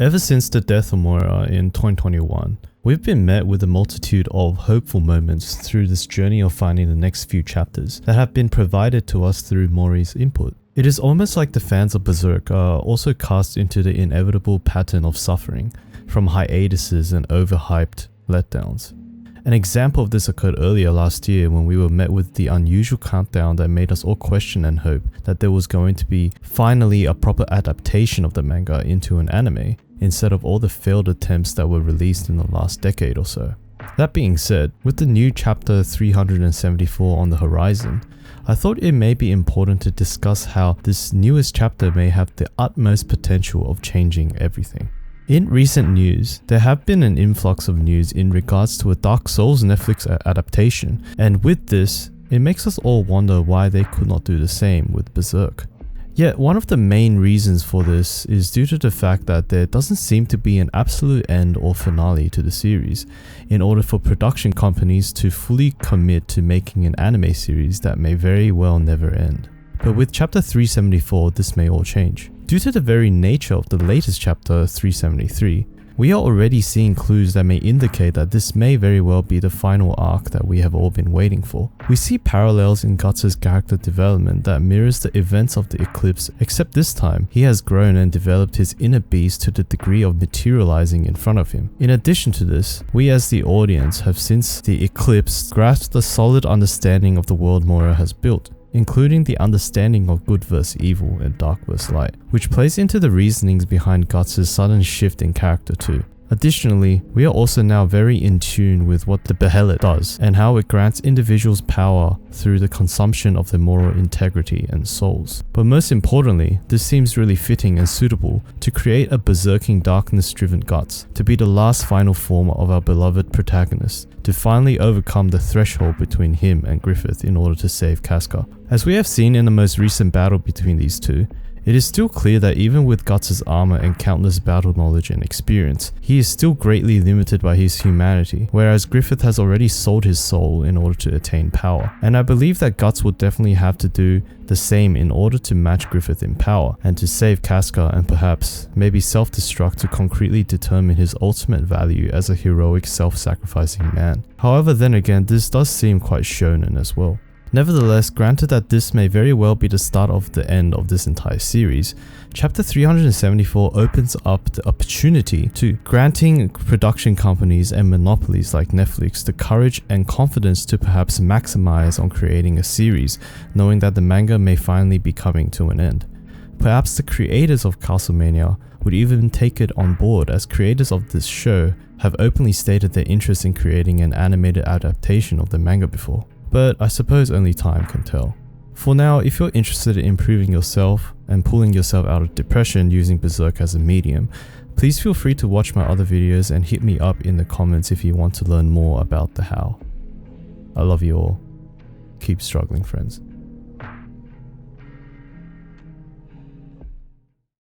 Ever since the death of Moira in 2021, we've been met with a multitude of hopeful moments through this journey of finding the next few chapters that have been provided to us through Mori's input. It is almost like the fans of Berserk are also cast into the inevitable pattern of suffering from hiatuses and overhyped letdowns. An example of this occurred earlier last year when we were met with the unusual countdown that made us all question and hope that there was going to be finally a proper adaptation of the manga into an anime, instead of all the failed attempts that were released in the last decade or so. That being said, with the new chapter 374 on the horizon, I thought it may be important to discuss how this newest chapter may have the utmost potential of changing everything. In recent news, there have been an influx of news in regards to a Dark Souls Netflix adaptation, and with this, it makes us all wonder why they could not do the same with Berserk. Yet one of the main reasons for this is due to the fact that there doesn't seem to be an absolute end or finale to the series, in order for production companies to fully commit to making an anime series that may very well never end. But with chapter 374, this may all change. Due to the very nature of the latest chapter 373, we are already seeing clues that may indicate that this may very well be the final arc that we have all been waiting for. We see parallels in Guts' character development that mirrors the events of the eclipse, except this time, he has grown and developed his inner beast to the degree of materializing in front of him. In addition to this, we as the audience have since the eclipse grasped a solid understanding of the world Moira has built, including the understanding of good versus evil and dark versus light, which plays into the reasonings behind Guts' sudden shift in character too. Additionally, we are also now very in tune with what the behelit does and how it grants individuals power through the consumption of their moral integrity and souls. But most importantly, this seems really fitting and suitable to create a berserking darkness-driven Guts, to be the last final form of our beloved protagonist, to finally overcome the threshold between him and Griffith in order to save Casca. As we have seen in the most recent battle between these two, it is still clear that even with Guts' armor and countless battle knowledge and experience, he is still greatly limited by his humanity, whereas Griffith has already sold his soul in order to attain power. And I believe that Guts will definitely have to do the same in order to match Griffith in power, and to save Casca and perhaps maybe self-destruct to concretely determine his ultimate value as a heroic self-sacrificing man. However, then again, this does seem quite shonen as well. Nevertheless, granted that this may very well be the start of the end of this entire series, chapter 374 opens up the opportunity to granting production companies and monopolies like Netflix the courage and confidence to perhaps maximize on creating a series, knowing that the manga may finally be coming to an end. Perhaps the creators of Castlemania would even take it on board, as creators of this show have openly stated their interest in creating an animated adaptation of the manga before. But I suppose only time can tell. For now, if you're interested in improving yourself and pulling yourself out of depression using Berserk as a medium, please feel free to watch my other videos and hit me up in the comments if you want to learn more about the how. I love you all. Keep struggling, friends.